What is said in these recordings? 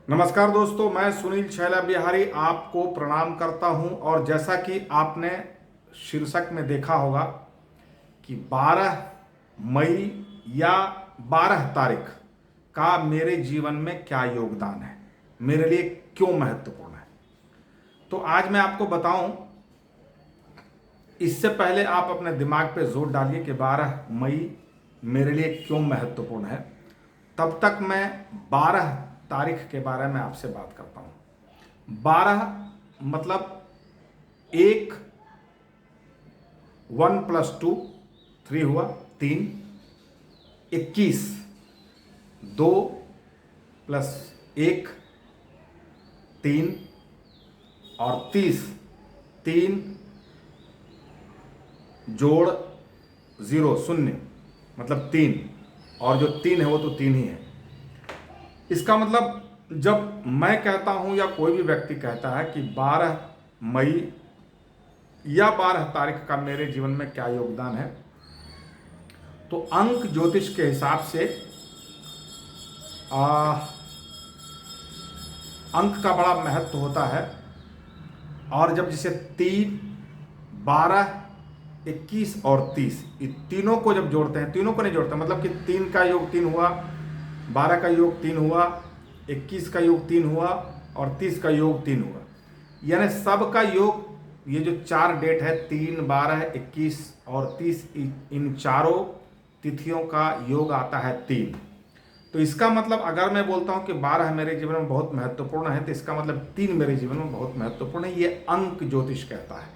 नमस्कार दोस्तों, मैं सुनील छैला बिहारी आपको प्रणाम करता हूं। और जैसा कि आपने शीर्षक में देखा होगा कि 12 मई या 12 तारीख का मेरे जीवन में क्या योगदान है, मेरे लिए क्यों महत्वपूर्ण है। तो आज मैं आपको बताऊं, इससे पहले आप अपने दिमाग पे जोर डालिए कि 12 मई मेरे लिए क्यों महत्वपूर्ण है। तब तक मैं 12 तारीख के बारे में आपसे बात करता हूं। 12 मतलब एक, 1+2 3 हुआ, 3, 21, 2+1 3 और 30, 3 जोड़ 0 0 मतलब 3, और जो 3 है वो तो 3 ही है। इसका मतलब जब मैं कहता हूं या कोई भी व्यक्ति कहता है कि 12 मई या 12 तारीख का मेरे जीवन में क्या योगदान है, तो अंक ज्योतिष के हिसाब से अंक का बड़ा महत्व होता है। और जब जैसे 3, 12, 21 और 30, ये तीनों को जब जोड़ते हैं, तीनों को नहीं जोड़ते, मतलब कि 3 का योग 3 हुआ, 12 का योग 3 हुआ, 21 का योग 3 हुआ और 30 का योग 3 हुआ, यानी सब का योग, ये जो 4 डेट है 3, 12, 21 और 30, इन चारों तिथियों का योग आता है 3। तो इसका मतलब अगर मैं बोलता हूं कि 12 मेरे जीवन में बहुत महत्वपूर्ण है, तो इसका मतलब 3 मेरे जीवन में बहुत महत्वपूर्ण है, ये अंक ज्योतिष कहता है।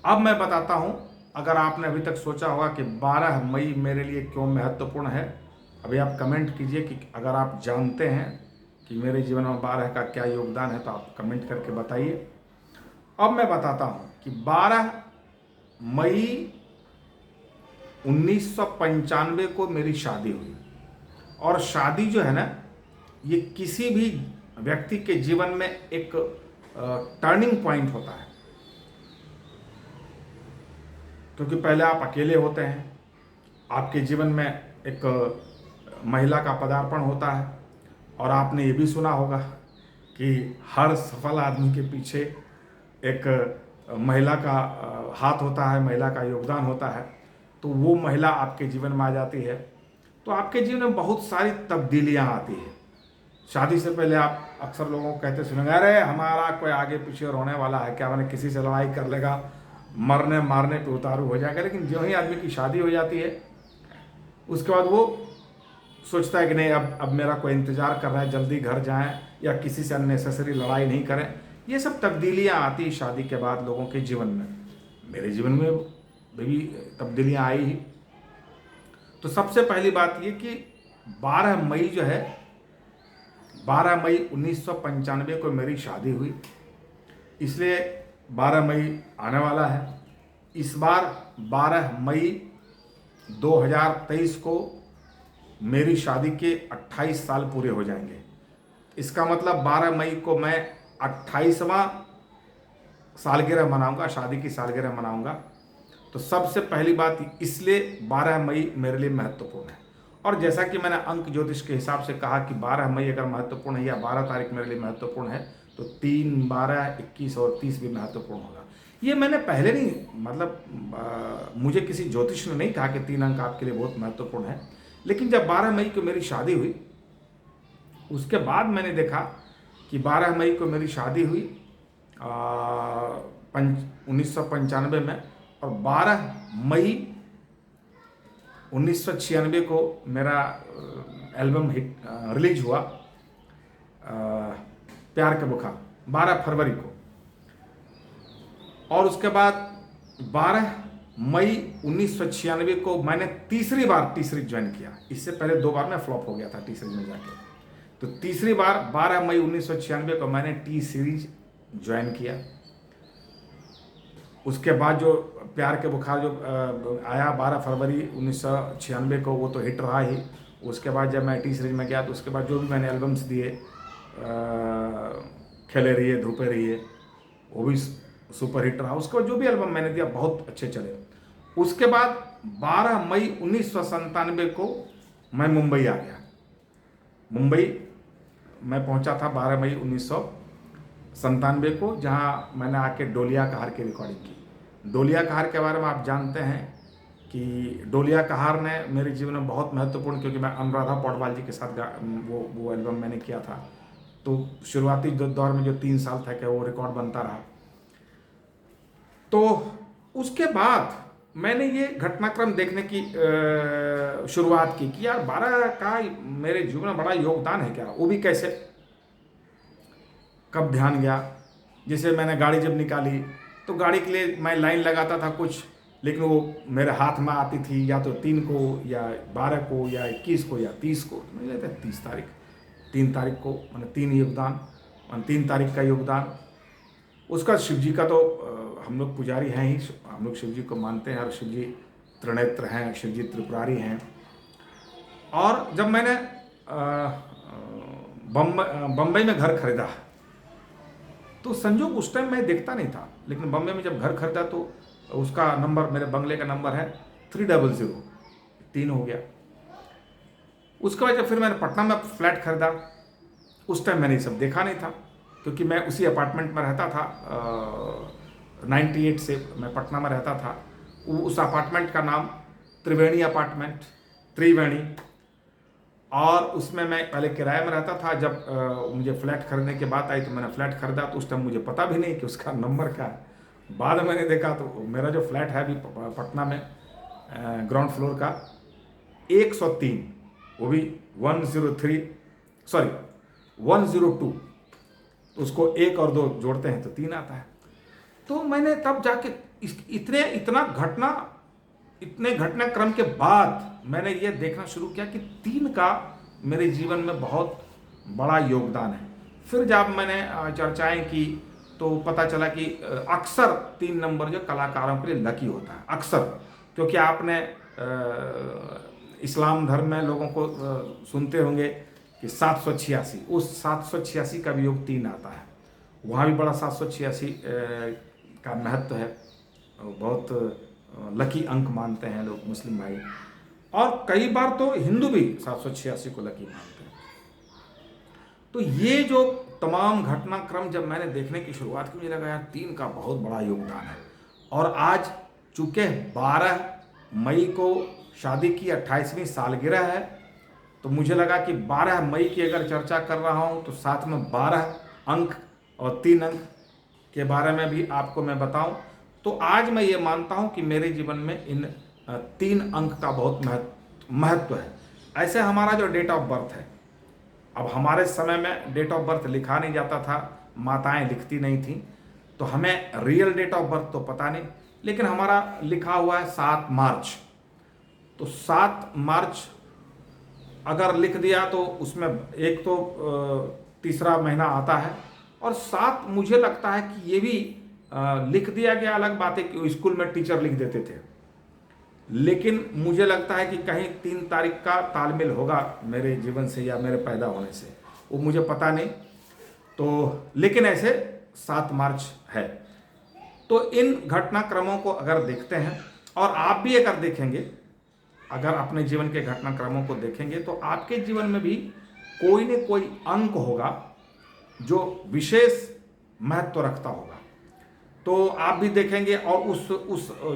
अब मैं बताता हूं, अगर आपने अभी तक सोचा होगा कि 12 मई मेरे लिए क्यों महत्वपूर्ण है, अभी आप कमेंट कीजिए कि अगर आप जानते हैं कि मेरे जीवन में 12 का क्या योगदान है, तो आप कमेंट करके बताइए। अब मैं बताता हूं कि 12 मई 1995 को मेरी शादी हुई। और शादी जो है ना, ये किसी भी व्यक्ति के जीवन में एक टर्निंग पॉइंट होता है, क्योंकि पहले आप अकेले होते हैं, आपके जीवन में एक महिला का पदार्पण होता है। और आपने ये भी सुना होगा कि हर सफल आदमी के पीछे एक महिला का हाथ होता है, महिला का योगदान होता है। तो वो महिला आपके जीवन में आ जाती है, तो आपके जीवन में बहुत सारी तब्दीलियां आती है। शादी से पहले आप अक्सर लोगों को कहते सुनेंगे, अरे हमारा कोई आगे पीछे रोने वाला है क्या, मैंने किसी से लड़ाई कर लेगा, मरने मारने पे उतारू हो जाएगा। लेकिन जो ही आदमी की शादी हो जाती है, उसके बाद वो सोचता है कि नहीं, अब मेरा कोई इंतजार कर रहा है, जल्दी घर जाएं या किसी से अननेसेसरी लड़ाई नहीं करें। ये सब तब्दीलियां आती शादी के बाद लोगों के जीवन में। मेरे जीवन में भी तब्दीलियां आई ही। तो सबसे पहली बात ये कि 12 मई जो है, 12 मई 1995 को मेरी शादी हुई, इसलिए 12 मई आने वाला है। इस बार 12 मई 2023 को मेरी शादी के 28 साल पूरे हो जाएंगे। इसका मतलब 12 मई को मैं 28वां सालगिरह मनाऊंगा, शादी की सालगिरह मनाऊंगा। तो सबसे पहली बात, इसलिए 12 मई मेरे लिए महत्वपूर्ण है। और जैसा कि मैंने अंक ज्योतिष के हिसाब से कहा कि 12 मई अगर महत्वपूर्ण है या 12 तारीख मेरे लिए महत्वपूर्ण है, तो 3, 12, 21 और 30 भी महत्वपूर्ण होगा। ये मैंने पहले नहीं, मतलब मुझे किसी ज्योतिष ने नहीं कहा कि 3 अंक आपके लिए बहुत महत्वपूर्ण है। लेकिन जब 12 मई को मेरी शादी हुई, उसके बाद मैंने देखा कि 12 मई को मेरी शादी हुई 1995 में, और 12 मई 1996 को मेरा एल्बम हिट रिलीज हुआ, प्यार का बुखार, 12 फरवरी को। और उसके बाद 12 मई 1996 को मैंने तीसरी बार टी सीरीज ज्वाइन किया। इससे पहले 2 बार मैं फ्लॉप हो गया था टी सीरीज में जाके। तो तीसरी बार 12 मई 1996 को मैंने टी सीरीज ज्वाइन किया। उसके बाद जो प्यार के बुखार जो आया 12 फरवरी 1996 को, वो तो हिट रहा ही। उसके बाद जब मैं टी सीरीज में गया, तो उसके बाद जो भी मैंने एल्बम्स दिए, खेले रहिए धूपे रहिए, वो भी सुपर हिट रहा। उसके बाद जो भी एल्बम मैंने दिया बहुत अच्छे चले। उसके बाद 12 मई 1997 को मैं मुंबई आ गया। मुंबई मैं पहुंचा था 12 मई 1997 को, जहां मैंने आके डोलिया कहार की रिकॉर्डिंग की। डोलिया कहार के बारे में आप जानते हैं कि डोलिया कहार ने मेरे जीवन में बहुत महत्वपूर्ण, क्योंकि मैं अनुराधा पौडवाल जी के साथ वो एल्बम मैंने किया था। तो शुरुआती दौर में जो 3 साल था कि वो रिकॉर्ड बनता रहा। तो उसके बाद मैंने ये घटनाक्रम देखने की शुरुआत की कि यार 12 का मेरे जीवन में बड़ा योगदान है क्या, वो भी कैसे, कब ध्यान गया। जैसे मैंने गाड़ी जब निकाली तो गाड़ी के लिए मैं लाइन लगाता था कुछ, लेकिन वो मेरे हाथ में आती थी या तो 3 को या 12 को या 21 को या 30 को। तो मुझे लगता है 30 तारीख, 3 तारीख को, मैंने 3 योगदान, 3 तारीख का योगदान। उसका शिव जी का तो हम लोग पुजारी हैं ही, हम लोग शिव जी को मानते हैं और शिव जी त्रिनेत्र हैं, शिव जी त्रिपुरारी हैं। और जब मैंने बम्बई में घर खरीदा तो संजोग उस टाइम मैं देखता नहीं था, लेकिन बम्बई में जब घर खरीदा तो उसका नंबर, मेरे बंगले का नंबर है 300, 3 हो गया। उसके बाद जब फिर मैंने पटना में फ्लैट खरीदा, उस टाइम मैंने ये सब देखा नहीं था, क्योंकि मैं उसी अपार्टमेंट में रहता था। 98 से मैं पटना में रहता था। उस अपार्टमेंट का नाम त्रिवेणी अपार्टमेंट, त्रिवेणी, और उसमें मैं पहले किराए में रहता था। जब मुझे फ्लैट खरीदने की बात आई तो मैंने फ्लैट खरीदा, तो उस टाइम मुझे पता भी नहीं कि उसका नंबर क्या है। बाद में मैंने देखा तो मेरा जो फ्लैट है अभी पटना में ग्राउंड फ्लोर का 103, वो भी 102, उसको 1 और 2 जोड़ते हैं तो 3 आता है। तो मैंने तब जाके इतने घटनाक्रम के बाद मैंने ये देखना शुरू किया कि 3 का मेरे जीवन में बहुत बड़ा योगदान है। फिर जब मैंने चर्चाएं की तो पता चला कि अक्सर 3 नंबर जो कलाकारों के लिए लकी होता है, अक्सर, क्योंकि आपने इस्लाम धर्म में लोगों को सुनते होंगे कि 786, उस 786 का भी योग 3 आता है। वहाँ भी बड़ा 786 का महत्व है, बहुत लकी अंक मानते हैं लोग, मुस्लिम भाई, और कई बार तो हिंदू भी 786 को लकी मानते हैं। तो ये जो तमाम घटनाक्रम जब मैंने देखने की शुरुआत की, मुझे लगा यार 3 का बहुत बड़ा योगदान है। और आज चूंकि 12 मई को शादी की 28वीं सालगिरह है, तो मुझे लगा कि 12 मई की अगर चर्चा कर रहा हूँ तो साथ में 12 अंक और 3 अंक के बारे में भी आपको मैं बताऊं। तो आज मैं ये मानता हूं कि मेरे जीवन में इन 3 अंक का बहुत महत्व है। ऐसे हमारा जो डेट ऑफ बर्थ है, अब हमारे समय में डेट ऑफ बर्थ लिखा नहीं जाता था, माताएं लिखती नहीं थी, तो हमें रियल डेट ऑफ बर्थ तो पता नहीं, लेकिन हमारा लिखा हुआ है 7 मार्च। तो 7 मार्च अगर लिख दिया तो उसमें एक तो तीसरा महीना आता है, और 7 मुझे लगता है कि ये भी लिख दिया गया, अलग बात है कि स्कूल में टीचर लिख देते थे, लेकिन मुझे लगता है कि कहीं 3 तारीख का तालमेल होगा मेरे जीवन से या मेरे पैदा होने से, वो मुझे पता नहीं। तो लेकिन ऐसे 7 मार्च है। तो इन घटनाक्रमों को अगर देखते हैं, और आप भी अगर देखेंगे, अगर अपने जीवन के घटनाक्रमों को देखेंगे, तो आपके जीवन में भी कोई न कोई अंक होगा जो विशेष महत्व रखता होगा। तो आप भी देखेंगे, और उस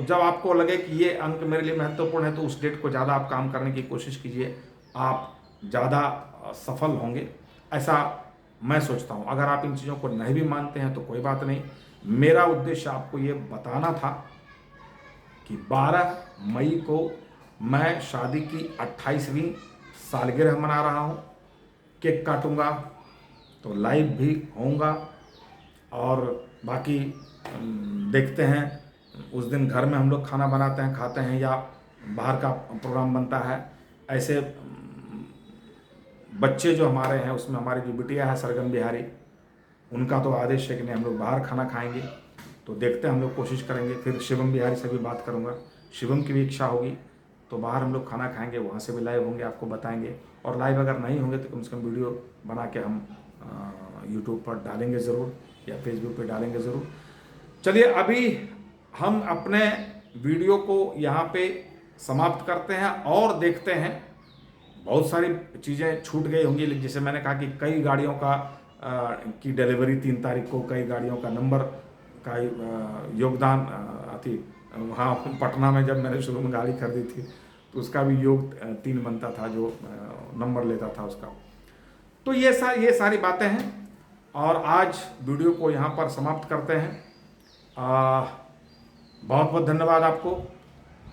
जब आपको लगे कि ये अंक मेरे लिए महत्वपूर्ण है, तो उस डेट को ज़्यादा आप काम करने की कोशिश कीजिए, आप ज़्यादा सफल होंगे, ऐसा मैं सोचता हूँ। अगर आप इन चीज़ों को नहीं भी मानते हैं तो कोई बात नहीं। मेरा उद्देश्य आपको ये बताना था कि 12 मई को मैं शादी की 28वीं सालगिरह मना रहा हूँ। केक काटूंगा, तो लाइव भी होऊंगा, और बाकी देखते हैं उस दिन घर में हम लोग खाना बनाते हैं, खाते हैं, या बाहर का प्रोग्राम बनता है। ऐसे बच्चे जो हमारे हैं, उसमें हमारी जो बिटिया है सरगम बिहारी, उनका तो आदेश है कि नहीं हम लोग बाहर खाना खाएंगे, तो देखते हैं, हम लोग कोशिश करेंगे। फिर शिवम बिहारी से भी बात करूंगा, शिवम की भी इच्छा होगी तो बाहर हम लोग खाना खाएंगे, वहाँ से भी लाइव होंगे, आपको बताएंगे। और लाइव अगर नहीं होंगे तो कम से कम वीडियो बना के हम यूट्यूब पर डालेंगे ज़रूर, या फेसबुक पर डालेंगे ज़रूर। चलिए अभी हम अपने वीडियो को यहाँ पे समाप्त करते हैं और देखते हैं बहुत सारी चीज़ें छूट गई होंगी, लेकिन जैसे मैंने कहा कि कई गाड़ियों का की डिलीवरी 3 तारीख को, कई गाड़ियों का नंबर का योगदान अति वहाँ पटना में जब मैंने शुरू में गाड़ी खरीदी थी तो उसका भी योग 3 बनता था, जो नंबर लेता था उसका। तो ये सारी बातें हैं और आज वीडियो को यहाँ पर समाप्त करते हैं। बहुत बहुत धन्यवाद आपको।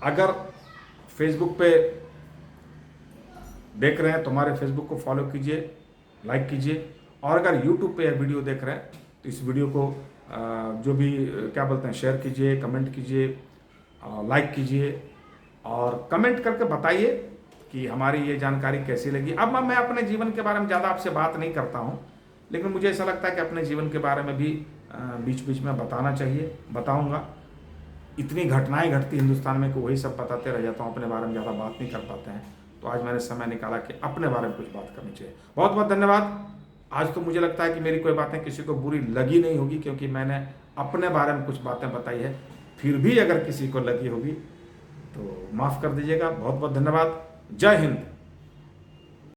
अगर फेसबुक पे देख रहे हैं तो हमारे फेसबुक को फॉलो कीजिए, लाइक कीजिए, और अगर यूट्यूब पे यह वीडियो देख रहे हैं तो इस वीडियो को जो भी क्या बोलते हैं शेयर कीजिए, कमेंट कीजिए, लाइक कीजिए और कमेंट करके बताइए कि हमारी ये जानकारी कैसी लगी। अब मैं अपने जीवन के बारे में ज़्यादा आपसे बात नहीं करता हूँ, लेकिन मुझे ऐसा लगता है कि अपने जीवन के बारे में भी बीच बीच में बताना चाहिए, बताऊँगा। इतनी घटनाएं घटती हिंदुस्तान में कि वही सब बताते रह जाता हूँ, अपने बारे में ज़्यादा बात नहीं कर पाते हैं। तो आज मैंने समय निकाला कि अपने बारे में कुछ बात करनी चाहिए। बहुत बहुत धन्यवाद। आज तो मुझे लगता है कि मेरी कोई बातें किसी को बुरी लगी नहीं होगी, क्योंकि मैंने अपने बारे में कुछ बातें बताई है। फिर भी अगर किसी को लगी होगी तो माफ़ कर दीजिएगा। बहुत बहुत धन्यवाद। जय हिंद।